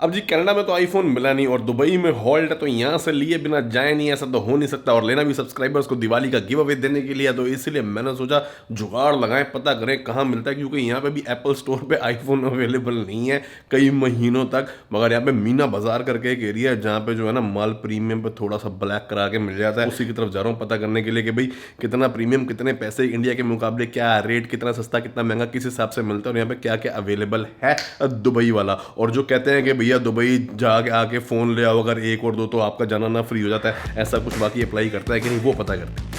अब जी कनाडा में तो आईफोन मिला नहीं और दुबई में हॉल्ट है, तो यहाँ से लिए बिना जाए नहीं, ऐसा तो हो नहीं सकता। और लेना भी सब्सक्राइबर्स को दिवाली का गिव अवे देने के लिए, तो इसलिए मैंने सोचा जुगाड़ लगाएं, पता करें कहाँ मिलता है, क्योंकि यहाँ पे भी एप्पल स्टोर पे आईफोन अवेलेबल नहीं है कई महीनों तक। मगर यहाँ पे मीना बाजार करके एक एरिया है जहाँ पे जो है ना माल प्रीमियम पे थोड़ा सा ब्लैक करा के मिल जाता है। उसी की तरफ जा रहा हूँ पता करने के लिए कि भाई कितना प्रीमियम, कितने पैसे इंडिया के मुकाबले, क्या रेट, कितना सस्ता कितना महंगा किस हिसाब से मिलता है, और यहाँ पे क्या क्या अवेलेबल है दुबई वाला। और जो कहते हैं कि भैया दुबई जाके आके फ़ोन ले आओ, अगर एक और दो तो आपका जाना ना फ्री हो जाता है, ऐसा कुछ बाकी अप्लाई करता है कि नहीं, वो पता करते हैं।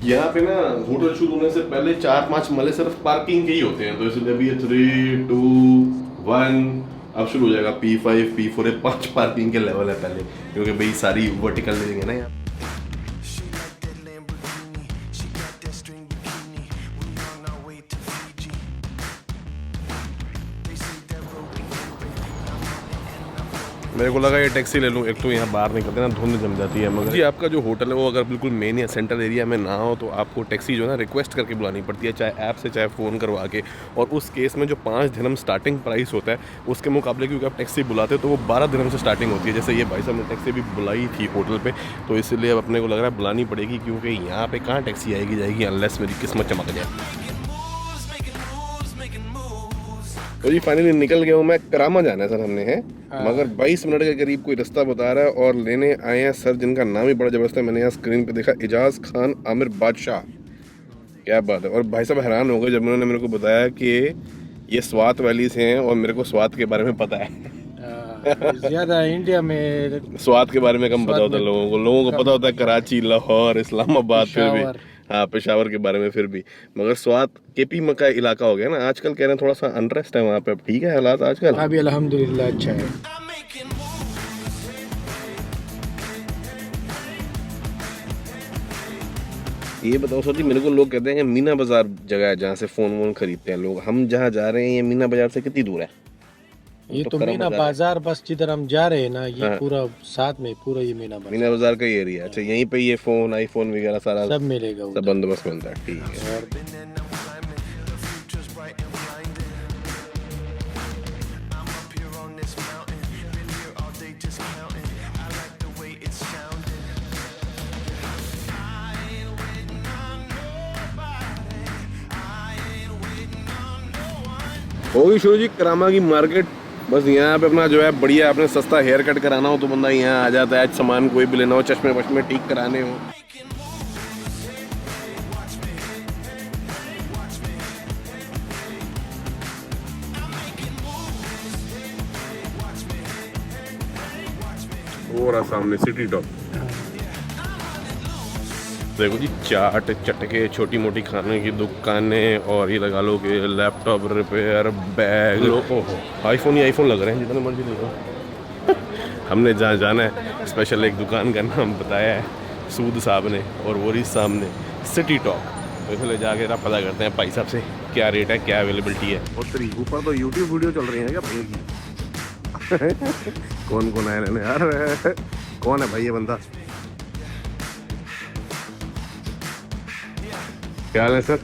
यहाँ पे ना होटल शुरू होने से पहले 4-5 मले सिर्फ पार्किंग के ही होते हैं, तो इसलिए अभी 3, 2, 1 अब शुरू हो जाएगा। P5 P4 ये 5 पार्किंग के लेवल है पहले, क्योंकि भाई सारी वर्टिकल लिविंग है ना यहाँ। She like that Lamborghini. She got that string bikini. We on our way to Fiji. They say that road be मेरे को लगा ये टैक्सी ले लूँ, एक तो यहाँ बाहर निकलते ना धुंध जम जाती है। मगर जी आपका जो होटल है वो अगर बिल्कुल मेन या सेंट्रल एरिया में ना हो तो आपको टैक्सी जो है ना रिक्वेस्ट करके बुलानी पड़ती है, चाहे ऐप से चाहे फ़ोन करवा के। और उस केस में जो 5 दिरहम स्टार्टिंग प्राइस होता है उसके मुकाबले क्योंकि आप टैक्सी बुलाते हो तो वो 12 दिरहम से स्टार्टिंग होती है। जैसे ये भाई साहब ने टैक्सी भी बुलाई थी होटल पर, तो इसलिए अब अपने को लग रहा है बुलानी पड़ेगी, क्योंकि यहाँ पर कहाँ टैक्सी आएगी जाएगी अनलेस मेरी किस्मत चमक जाए। तो जी फाइनली निकल गया हूँ मैं। करामा जाना है सर हमने है, मगर 22 मिनट के करीब कोई रास्ता बता रहा है। और लेने आए हैं सर जिनका नाम ही बड़ा जबरदस्त है, मैंने यहाँ स्क्रीन पे देखा, एजाज खान आमिर बादशाह। क्या बात है। और भाई साहब हैरान हो गए जब उन्होंने मेरे को बताया कि ये स्वात वैली से हैं और मेरे को स्वात के बारे में पता है। ज्यादा इंडिया में स्वात के बारे में कम पता होता है लोगों को पता होता है कराची, लाहौर, इस्लामाबाद, फिर भी हाँ पेशावर के बारे में फिर भी। मगर स्वात केपी का इलाका हो गया ना आजकल, कह रहे हैं थोड़ा सा अनरेस्ट है वहाँ पे। अब ठीक है हालात आजकल? अभी अल्हम्दुलिल्लाह अच्छा है। ये बताओ सर जी, मेरे को लोग कहते हैं कि मीना बाजार जगह है जहाँ से फ़ोन वोन खरीदते हैं लोग, हम जहाँ जा रहे हैं ये मीना बाजार से कितनी दूर है? ये तो मीना बाजार बस जिधर हम जा रहे हैं ना, ये हाँ। पूरा साथ में पूरा ये मीना मीना बाजार का ही एरिया। अच्छा यहीं पे ये फ़ोन आईफोन वगैरह सारा सब मिलेगा सब बंदोबस्त मिलता है, ठीक है। been there, now I'm climbing. The future's bright and blinding. I'm up here on this mountain. Been here all day just counting. I like the way it's sounding. I ain't waiting on nobody. I ain't waiting on no one. होगी शुरू जी करामा की market. बस यहाँ पे अपना जो है बढ़िया अपने सस्ता हेयर कट कराना हो तो बंदा यहाँ आ जाता है, सामान कोई भी लेना हो, चश्मे वश्मे ठीक कराने हो। और सामने सिटी टॉप देखो जी, चाट चटके, छोटी मोटी खाने की दुकानें, और ये लगा लो कि लैपटॉप रिपेयर, बैग। ओहो आईफोन ही आईफोन लग रहे हैं जितने मर्जी ले लो। हमने जहाँ जाना है स्पेशल एक दुकान का नाम बताया है सूद साहब ने, और वो रही सामने सिटी टॉक। तो इसलिए जाके ना पता करते हैं भाई साहब से क्या रेट है, क्या अवेलेबिलिटी है। और ऊपर तो यूट्यूब वीडियो चल रही है क्या भाई की? कौन कौन आया रहने यार? कौन है भाई ये बंदा? क्या हाल है सर?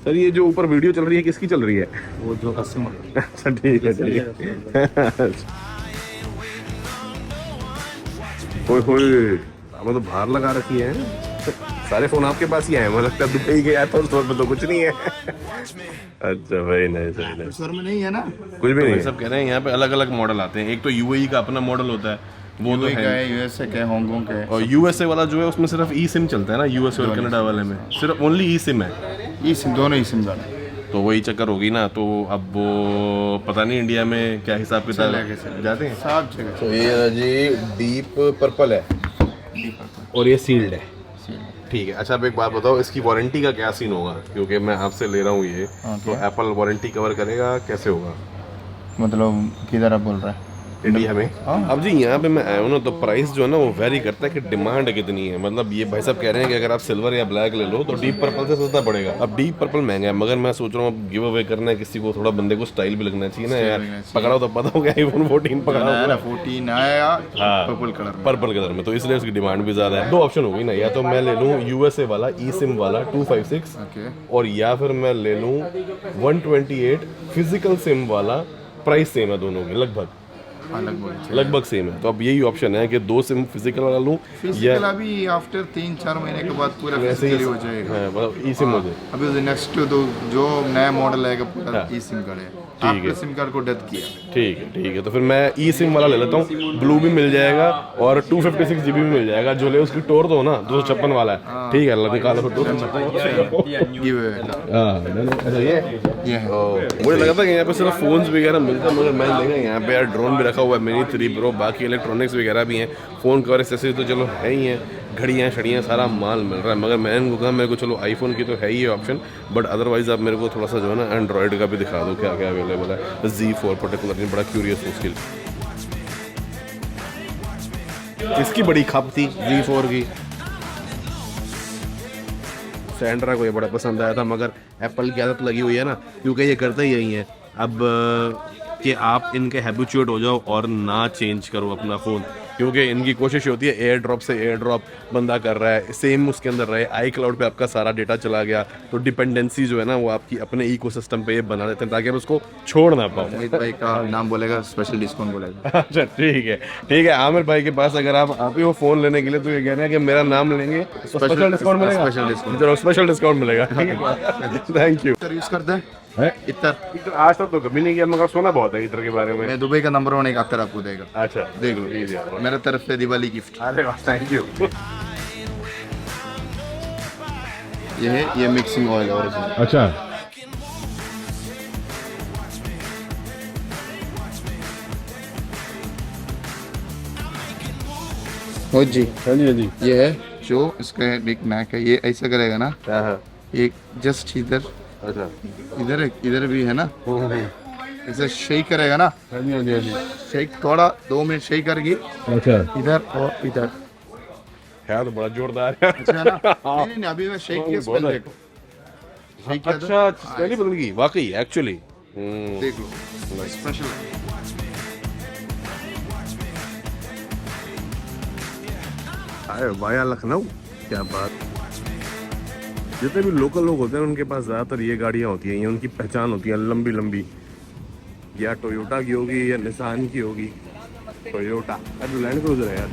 सर ये जो ऊपर वीडियो चल रही है किसकी चल रही है? वो जो कस्टमर। अच्छा ठीक है ठीक है। हमें तो बाहर लगा रखी है। सारे फोन आपके पास ही आए, मुझे लगता है दुबई गया था स्टोर पे तो कुछ नहीं है। अच्छा भाई नहीं सही नहीं, स्टोर में नहीं है ना कुछ भी नहीं। सब कह रहे हैं यहाँ पे अलग अलग मॉडल आते हैं। एक तो यूएई का अपना मॉडल होता है, वो तो है, यूएसए का, हांगकांग का। और यूएसए वाला जो है उसमें सिर्फ ई सिम चलता है ना, यूएसए और कनाडा वाले में सिर्फ ओनली ई सिम है। ई सिम दोनों ई सिम वाले। तो वही चक्कर होगी ना, तो अब वो पता नहीं इंडिया में क्या हिसाब किताब जाते हैं। साफ जगह। तो ये जी डीप पर्पल है और ये सील्ड है, ठीक है। अच्छा अब एक बात बताओ, इसकी वारंटी का क्या सीन होगा? क्योंकि मैं आपसे ले रहा हूँ ये, तो एप्पल वारंटी कवर करेगा कैसे होगा? मतलब किधर आप बोल रहे हैं? इंडिया में। अब जी यहाँ पे मैं आया हूँ ना, तो प्राइस जो है ना वो वेरी करता है कि डिमांड कितनी है। मतलब ये भाई साहब कह रहे हैं कि अगर आप सिल्वर या ब्लैक ले लो तो डीप पर्पल से सस्ता पड़ेगा। अब डीप पर्पल महंगा है, मगर मैं सोच रहा हूँ अब गिव अवे करना है किसी को, थोड़ा बंदे को स्टाइल भी लगना चाहिए ना यार। पकड़ा तो पता हो गया iPhone 14 पकड़ा हुआ है। 14 आया हाँ, पर्पल कलर में। पर्पल कलर में, तो इसलिए उसकी डिमांड भी ज्यादा है। दो ऑप्शन हो गई ना, या तो मैं ले लूँ यूएसए वाला ई सिम वाला 256 ओके और या फिर मैं ले लूँ 128 फिजिकल सिम वाला। प्राइस सेम है दोनों की लगभग सेम है। तो अब यही ऑप्शन है कि दो सिम फिजिकल वाला लूँ या फिजिकल अभी आफ्टर 3-4 महीने के बाद पूरा वैसे ही फिजिकली हो जाएगा। हाँ, मतलब ई सिम हो जाए। अभी नेक्स्ट तो जो नया मॉडल आएगा पूरा ई सिम कार्ड है। आपने सिम कार्ड को डच किया। ठीक है, तो फिर मैं ई सिम वाला ले लेता हूँ। ब्लू भी मिल जाएगा और 256 GB भी मिल जाएगा। जो ले उसकी टोर तो ना 256 वाला है। ठीक है, निकालो फिर 256। ये है मुझे लगा था कि यहाँ पे सिर्फ फोन्स वगैरह मिलता है, मगर मैंने देखा यहाँ पे यार ड्रोन भी रखा हुआ है, मिनी 3 Pro, बाकी इलेक्ट्रॉनिक्स वगैरह भी हैं। फ़ोन कवर एक्सेसरीज तो चलो है ही हैं, घड़ियाँ शड़ियाँ सारा माल मिल रहा है। मगर मैंने इनको कहा मेरे को चलो आईफोन की तो है ही ऑप्शन, बट अदरवाइज आप मेरे को थोड़ा सा जो है ना एंड्रॉयड का भी दिखा दो क्या क्या अवेलेबल है। Z4 पर्टिकुलरली बड़ा क्यूरियस हूँ उसके लिए। इसकी बड़ी खप थी Z4 की। सैंड्रा को ये बड़ा पसंद आया था, मगर एप्पल की आदत लगी हुई है ना, क्योंकि ये करते ही यही है अब कि आप इनके हैबिचुएट हो जाओ और ना चेंज करो अपना फ़ोन, क्योंकि इनकी कोशिश होती है एयर ड्रॉप से एयर ड्रॉप बंदा कर रहा है, सेम उसके अंदर रहे। आई क्लाउड पर आपका सारा डेटा चला गया, तो डिपेंडेंसी जो है ना वो आपकी अपने इकोसिस्टम पे ये बना देते हैं ताकि आप उसको छोड़ ना पाओ। अमित भाई का नाम बोलेगा, स्पेशल डिस्काउंट बोलेगा। अच्छा ठीक है आमिर भाई के पास अगर आप ही वो फ़ोन लेने के लिए तो ये कह रहे हैं कि मेरा नाम लेंगे स्पेशल डिस्काउंट मिलेगा। स्पेशल डिस्काउंट मिलेगा। Thank you. यूज करते हैं इतर आज तक तो कभी नहीं किया, मगर सुना बहुत है इतर के बारे में। मैं दुबई का नंबर 1 एक अत्तर आपको देगा। अच्छा देख लो, मेरे तरफ से दिवाली गिफ्ट। अरे वाह, थैंक यू। ये मिक्सिंग ऑयल ओरिजिनल। अच्छा हो जी। हाँ जी ये है जो इसका एक नैक है, ये ऐसा करेगा ना, हाँ एक जस्ट इधर अच्छा इधर भी है ना, ऐसे शेक करेगा ना, हाँ जी शेक थोड़ा 2 मिनट शेक करेगी अच्छा इधर और इधर। है तो बड़ा जोरदार है। अच्छा है ना? नहीं अभी मैं शेक किया, स्मेल देखो। शेक किया था? अच्छा स्मेल बदल गई वाकई एक्चुअली। देख लो, स्पेशल है। अरे वाया लखनऊ, क्या बात। जितने भी लोकल लोग होते हैं उनके पास ज़्यादातर ये गाड़ियाँ होती हैं, ये उनकी पहचान होती है लंबी लंबी, या टोयोटा की होगी या निसान की होगी। टोयोटा अरे लैंड क्रूजर है यार।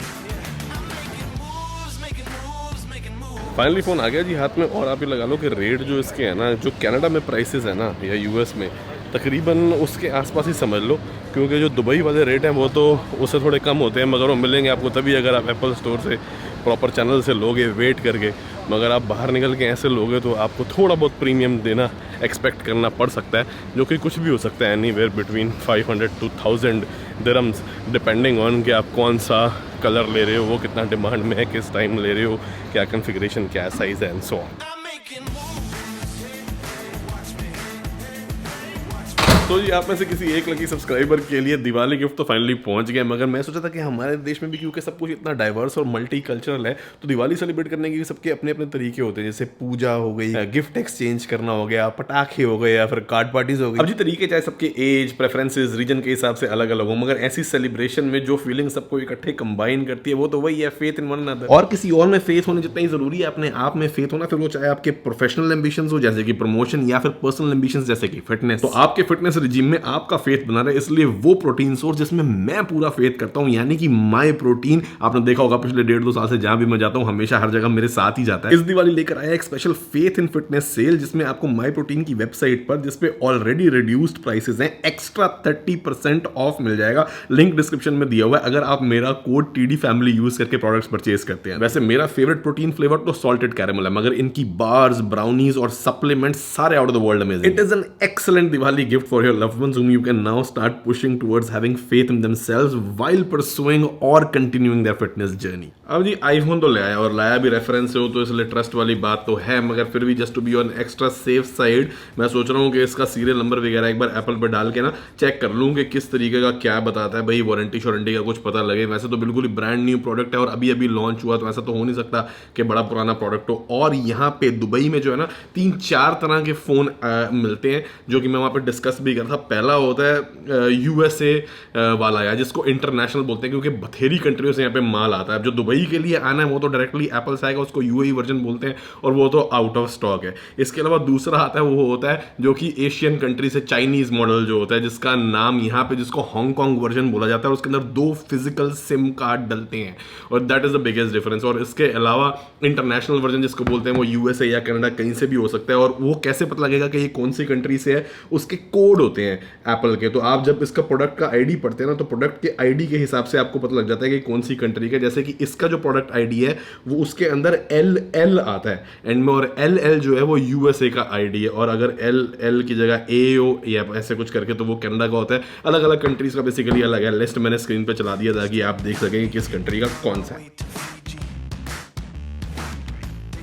फाइनली फ़ोन आ गया जी हाथ में, और आप ये लगा लो कि रेट जो इसके है ना, जो कनाडा में प्राइसेस है ना या यूएस में, तकरीबन उसके आसपास ही समझ लो, क्योंकि जो दुबई वाले रेट हैं वो तो उससे थोड़े कम होते हैं, मगर वो मिलेंगे आपको तभी अगर आप एप्पल स्टोर से प्रॉपर चैनल से लोगे वेट करके। मगर आप बाहर निकल के ऐसे लोगे तो आपको थोड़ा बहुत प्रीमियम देना एक्सपेक्ट करना पड़ सकता है, जो कि कुछ भी हो सकता है, anywhere between 500 to 1000 dirhams, depending on कि आप कौन सा कलर ले रहे हो, वो कितना डिमांड में है, किस टाइम ले रहे हो, क्या कॉन्फ़िगरेशन, क्या साइज़ है एंड सो ऑन। तो जी आप में से किसी एक लकी सब्सक्राइबर के लिए दिवाली गिफ्ट तो फाइनली पहुंच गया, मगर मैं सोचा था कि हमारे देश में भी क्योंकि सब कुछ इतना डाइवर्स और मल्टी कल्चरल है, तो दिवाली सेलिब्रेट करने के सबके अपने अपने तरीके होते हैं। जैसे पूजा हो गई, गिफ्ट एक्सचेंज करना हो गया, पटाखे हो गए, या फिर कार्ड पार्टीज हो गई। अब जी तरीके चाहे सबके एज, प्रेफरेंसेज, रीजन के हिसाब से अलग अलग हो, मगर ऐसी सेलिब्रेशन में जो फीलिंग सबको इकट्ठे कंबाइन करती है वो तो वही है, फेथ इन वन अनदर। और किसी और में फेथ होने जितना ही जरूरी है अपने आप में फेथ होना, फिर वो चाहे आपके प्रोफेशनल एम्बिशंस हो जैसे कि प्रमोशन, या फिर पर्सनल एम्बिशंस जैसे कि फिटनेस। तो आपके फिटनेस रिजीम में आपका फेथ बना रहे, इसलिए वो प्रोटीन सोर्स जिसमें मैं पूरा फेथ करता हूं, यानी कि माई प्रोटीन, आपने देखा होगा पिछले 1.5-2 साल से जहां भी मैं जाता हूं हमेशा हर जगह मेरे साथ ही जाता है। इस दिवाली लेकर आया एक special faith in fitness sale, जिसमें आपको माई प्रोटीन की वेबसाइट पर, जिसपे ऑलरेडी रिड्यूस्ड प्राइसेस हैं, एक्स्ट्रा 30% ऑफ मिल जाएगा। लिंक डिस्क्रिप्शन में दिया हुआ है, अगर आप मेरा कोड TD फैमिली यूज करके प्रोडक्ट्स परचेज करते हैं। वैसे मेरा फेवरेट प्रोटीन फ्लेवर तो सॉल्टेड कैरेमल है, मगर इनकी बार्स, ब्राउनीज और सप्लीमेंट्स सारे out of the world amazing. It is an excellent Diwali gift for your your loved ones whom you can now start pushing towards having faith in themselves while pursuing or continuing their fitness journey. अब जी iPhone तो ले आया और लाया भी reference से हो तो इसलिए ट्रस्ट वाली बात तो है, मगर फिर भी just to be on extra safe side मैं सोच रहा हूँ कि इसका सीरियल नंबर वगैरह एक बार एप्पल पर डाल के ना चेक कर लूँ कि किस तरीके का क्या बताता है, भाई वारंटी शॉरंटी का कुछ पता लगे। वैसे तो बिल्कुल ही ब्रांड न्यू प्रोडक्ट है और अभी अभी लॉन्च हुआ, तो ऐसा तो हो नहीं सकता कि बड़ा पुराना प्रोडक्ट हो। और यहाँ पे दुबई में जो है ना 3-4 तरह के फ़ोन मिलते हैं जो कि मैं वहाँ पे डिस्कस भी कर था। पहला होता है USA वाला यार, जिसको इंटरनेशनल बोलते हैं क्योंकि बथेरी कंट्रियों से यहाँ पे माल आता है। जो दुबई के लिए आना है वो तो डायरेक्टली एप्पल से आएगा, उसको UAE वर्जन बोलते हैं और वो तो आउट ऑफ स्टॉक है। इसके अलावा दूसरा आता है, वो होता है जो कि एशियन कंट्री से चाइनीज मॉडल जो होता है, जिसका नाम यहाँ पे जिसको हांगकांग वर्जन बोला जाता है, और उसके अंदर 2 फिजिकल सिम कार्ड डलते हैं और that is the biggest difference. और इसके अलावा इंटरनेशनल वर्जन जिसको बोलते हैं वो USA या कनाडा कहीं से भी हो सकता है। और वो कैसे पता लगेगा कि ये कौन सी कंट्री से है, उसके कोड होते हैं एप्पल के। तो आप जब इसका प्रोडक्ट का ID पढ़ते हैं ना, तो प्रोडक्ट के ID के हिसाब से आपको पता लग जाता है कि कौन सी कंट्री का। जैसे कि इसका जो प्रोडक्ट ID है वो उसके अंदर LL आता है एंड में, और LL जो है वो USA का ID है, और अगर LL की जगह AO या ऐसे कुछ करके तो वो कनाडा का होता है। अलग अलग कंट्रीज का बेसिकली अलग है। लिस्ट मैंने स्क्रीन पे चला दिया ताकि आप देख सकें कि किस कंट्री का कौन सा है।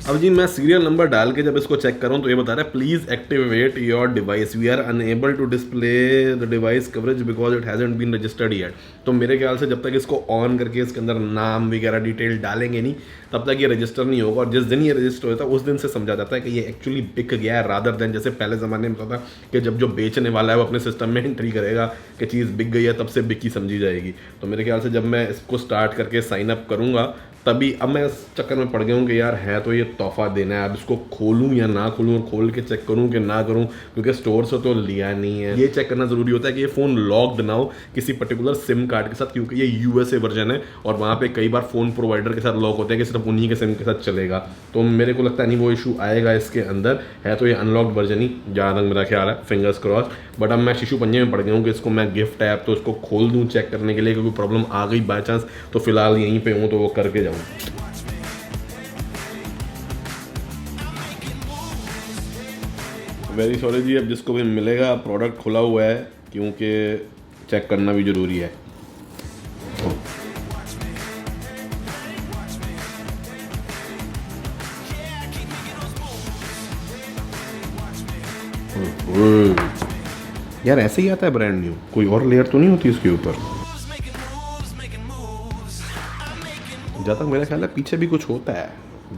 अब जी मैं सीरियल नंबर डाल के जब इसको चेक करूं तो ये बता रहा है please activate your device, we are unable to display the device coverage because it hasn't been registered yet. तो मेरे ख्याल से जब तक इसको ऑन करके इसके अंदर नाम वगैरह डिटेल डालेंगे नहीं तब तक ये रजिस्टर नहीं होगा। और जिस दिन ये रजिस्टर होता है उस दिन से समझा जाता है कि ये एक्चुअली बिक गया है, रादर देन जैसे पहले ज़माने में होता था कि जब जो बेचने वाला है वो अपने सिस्टम में एंट्री करेगा कि चीज़ बिक गई है तब से बिकी समझी जाएगी। तो मेरे ख्याल से जब मैं इसको स्टार्ट करके साइन अप करूँगा तभी, अब मैं इस चक्कर में पड़ गया हूँ कि यार है तो ये तोहफा देना है, अब इसको खोलूँ या ना खोलूँ, और खोल के चेक करूँ कि ना करूँ, क्योंकि स्टोर से तो लिया नहीं है। ये चेक करना ज़रूरी होता है कि ये फ़ोन लॉक्ड ना हो किसी पर्टिकुलर सिम कार्ड के साथ, क्योंकि ये USA वर्जन है और वहाँ पे कई बार फ़ोन प्रोवाइडर के साथ लॉक होते हैं कि सिर्फ उन्हीं के सिम के साथ चलेगा। तो मेरे को लगता नहीं वो इशू आएगा इसके अंदर। है तो ये अनलॉक्ड वर्जन ही जहाँ तक मेरा ख्याल है, फिंगर्स क्रॉस। बट अब मैं शिशु पंजे में पड़ गया हूँ कि इसको मैं गिफ्ट ऐप तो इसको खोल दूँ चेक करने के लिए, क्योंकि प्रॉब्लम आ गई बाई चांस तो फिलहाल यहीं पे हूँ तो वो करके जाऊँ। वेरी सॉरी जी, अब जिसको भी मिलेगा प्रोडक्ट खुला हुआ है क्योंकि चेक करना भी ज़रूरी है। यार ऐसे ही आता है ब्रांड न्यू, कोई और लेयर तो नहीं होती इसके ऊपर। जहाँ तक मेरा ख्याल है पीछे भी कुछ होता है,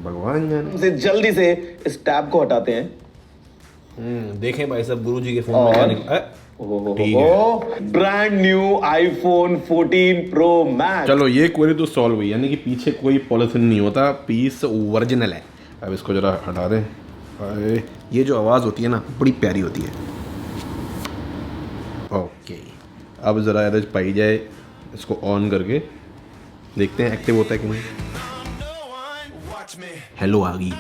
भगवान जाने। जल्दी से इस टैब को हटाते हैं। देखें भाई साहब गुरुजी के फोन में क्या निकला। ठीक है, brand new iPhone 14 Pro Max। चलो ये क्वेरी तो सॉल्व हुई, यानी कि पीछे कोई पॉलिथिन नहीं होता, पीस ओरिजिनल है। अब इसको जरा हटा दें। अरे ये जो आवाज़ होती है ना बड़ी प्यारी होती है। ओके, अब ज़रा एवरेज पाई जाए, इसको ऑन करके देखते हैं एक्टिव होता है कि नहीं। हेलो आ गई,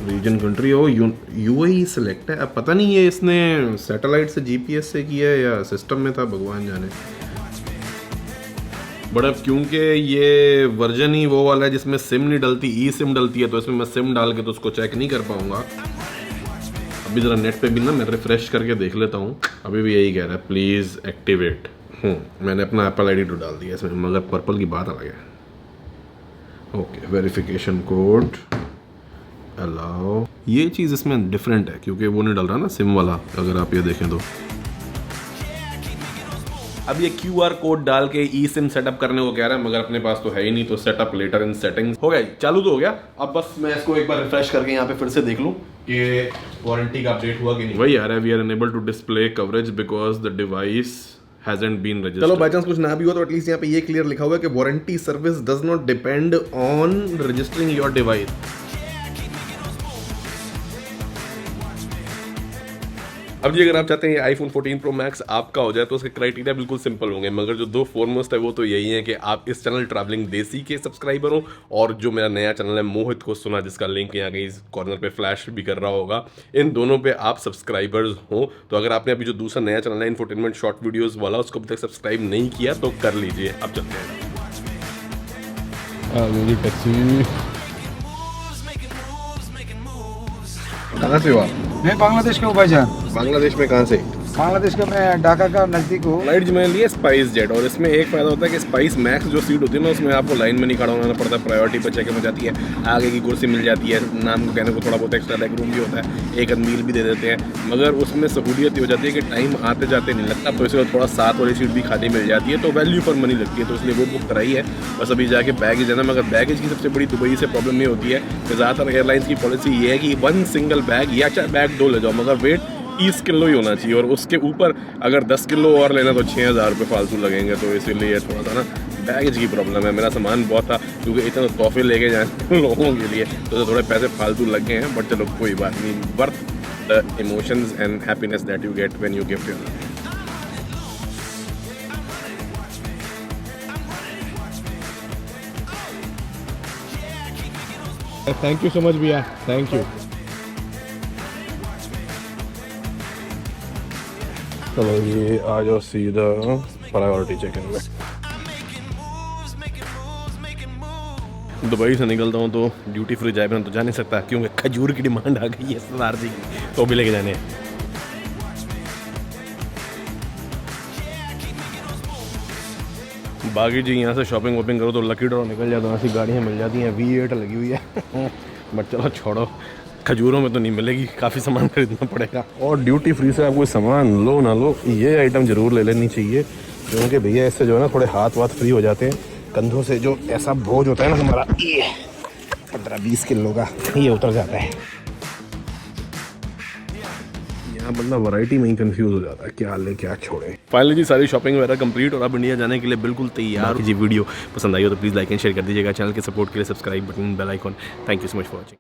रीजन कंट्री हो UAE सेलेक्ट है। अब पता नहीं ये इसने सैटेलाइट से GPS से किया है या सिस्टम में था, भगवान जाने। बट अब क्योंकि ये वर्जन ही वो वाला है जिसमें सिम नहीं डलती, ई सिम डलती है, तो इसमें मैं सिम डाल के तो उसको चेक नहीं कर पाऊंगा। अभी ज़रा नेट पे भी ना मैं रिफ्रेश करके देख लेता हूँ। अभी भी यही कह रहा है प्लीज़ एक्टिवेट। मैंने अपना एप्पल ID तो डाल दिया इसमें, मगर पर्पल की बात अलग है। Okay, verification code allow. ये चीज़ इसमें डिफरेंट है क्योंकि वो नहीं डल रहा ना सिम वाला, अगर आप ये देखें तो। अब ये QR कोड डाल के ई सिम सेटअप करने को कह रहा है, मगर अपने पास तो है ही नहीं, तो सेटअप लेटर इन सेटिंग्स। हो गया, चालू तो हो गया। अब बस मैं इसको एक बार रिफ्रेश करके यहाँ पे फिर से देख लूँ कि वारंटी का अपडेट हुआ कि नहीं। वही आ रहा है, we are unable to display coverage because the device hasn't been registered। चलो बाई चांस कुछ ना भी हो तो एटलीस्ट यहाँ पे ये क्लियर लिखा हुआ है कि warranty service does not depend on registering your device. अब जी अगर आप चाहते हैं ये iPhone 14 Pro Max आपका हो जाए तो उसके क्राइटेरिया बिल्कुल सिंपल होंगे, मगर जो 2 फॉरमोस्ट है वो तो यही है कि आप इस चैनल ट्रैवलिंग देसी के सब्सक्राइबर हो, और जो मेरा नया चैनल है मोहित को सुना, जिसका लिंक यहाँ कहीं कॉर्नर पे फ्लैश भी कर रहा होगा, इन दोनों पे आप सब्सक्राइबर्स हो। तो अगर आपने अभी जो दूसरा नया चैनल है इन्फोटेनमेंट शॉर्ट वीडियोज़ वाला, उसको अभी तक सब्सक्राइब नहीं किया तो कर लीजिए। अब चलते हैं। कहाँ से हुआ? मैं बांग्लादेश का हूँ भाईजान। बांग्लादेश में कहाँ से? बांग्लादेश का मैं ढाका का नज़दीक हूँ। फ्लाइट जो मैंने ली है स्पाइस जेट, और इसमें एक फ़ायदा होता है कि स्पाइस मैक्स जो सीट होती है ना, उसमें आपको लाइन में नहीं खड़ा होना पड़ता, प्रायोरिटी पर चेक हो जाती है, आगे की कुर्सी मिल जाती है, नाम को कहने को थोड़ा बहुत एक्स्ट्रा लेग रूम भी होता है, एक मील भी दे देते हैं, मगर उसमें सहूलियत ये हो जाती है कि टाइम आते जाते नहीं लगता, तो इसलिए थोड़ा साथ वाली सीट भी खाली मिल जाती है, तो वैल्यू फॉर मनी लगती है, तो इसलिए वो बुक कराई है। बस अभी जाके बैगेज है ना, मगर बैगेज की सबसे बड़ी दुबई से प्रॉब्लम ये होती है कि ज़्यादातर एयरलाइंस की पॉलिसी ये है कि 1 सिंगल बैग या चाहे बैग 2 ले जाओ, मगर वेट 30 किलो ही होना चाहिए, और उसके ऊपर अगर 10 किलो और लेना तो 6000 रुपये फालतू लगेंगे, तो इसीलिए थोड़ा सा ना बैगेज की प्रॉब्लम है। मेरा सामान बहुत था, क्योंकि इतना तोहफे लेके जाए लोगों के लिए, तो थोड़े पैसे फालतू लग गए हैं, बट चलो कोई बात नहीं, worth the emotions and happiness that you get when you gift your. Thank you so much भैया, थैंक यू। चलो ये आ जाओ सीधा प्रायोरिटी चेकिंग में। दुबई से निकलता हूँ तो ड्यूटी फ्री जाए बिना तो जा नहीं सकता, क्योंकि खजूर की डिमांड आ गई है सरदार जी की, तो भी लेके जाने हैं। बाकी जी यहाँ से शॉपिंग वॉपिंग करो तो लकी ड्रॉ निकल जाता है, ऐसी गाड़ियाँ मिल जाती हैं, V8 लगी हुई है बट चलो छोड़ो, खजूरों में तो नहीं मिलेगी, काफ़ी सामान खरीदना पड़ेगा। और ड्यूटी फ्री से आप कोई सामान लो ना लो, ये आइटम ज़रूर ले लेनी चाहिए, क्योंकि भैया इससे जो है ना थोड़े हाथ वाथ फ्री हो जाते हैं, कंधों से जो ऐसा बोझ होता है ना हमारा, ये 15-20 किलो का, ये उतर जाता है। यहाँ बंदा वैरायटी में ही कंफ्यूज हो जाता है, क्या ले क्या छोड़े। फाइनली जी सारी शॉपिंग वगैरह कंप्लीट, और अब इंडिया जाने के लिए बिल्कुल तैयार। जी वीडियो पसंद आई हो तो प्लीज़ लाइक एंड शेयर कर दीजिएगा, चैनल के सपोर्ट के लिए subscribe button, bell icon. Thank you so much for watching.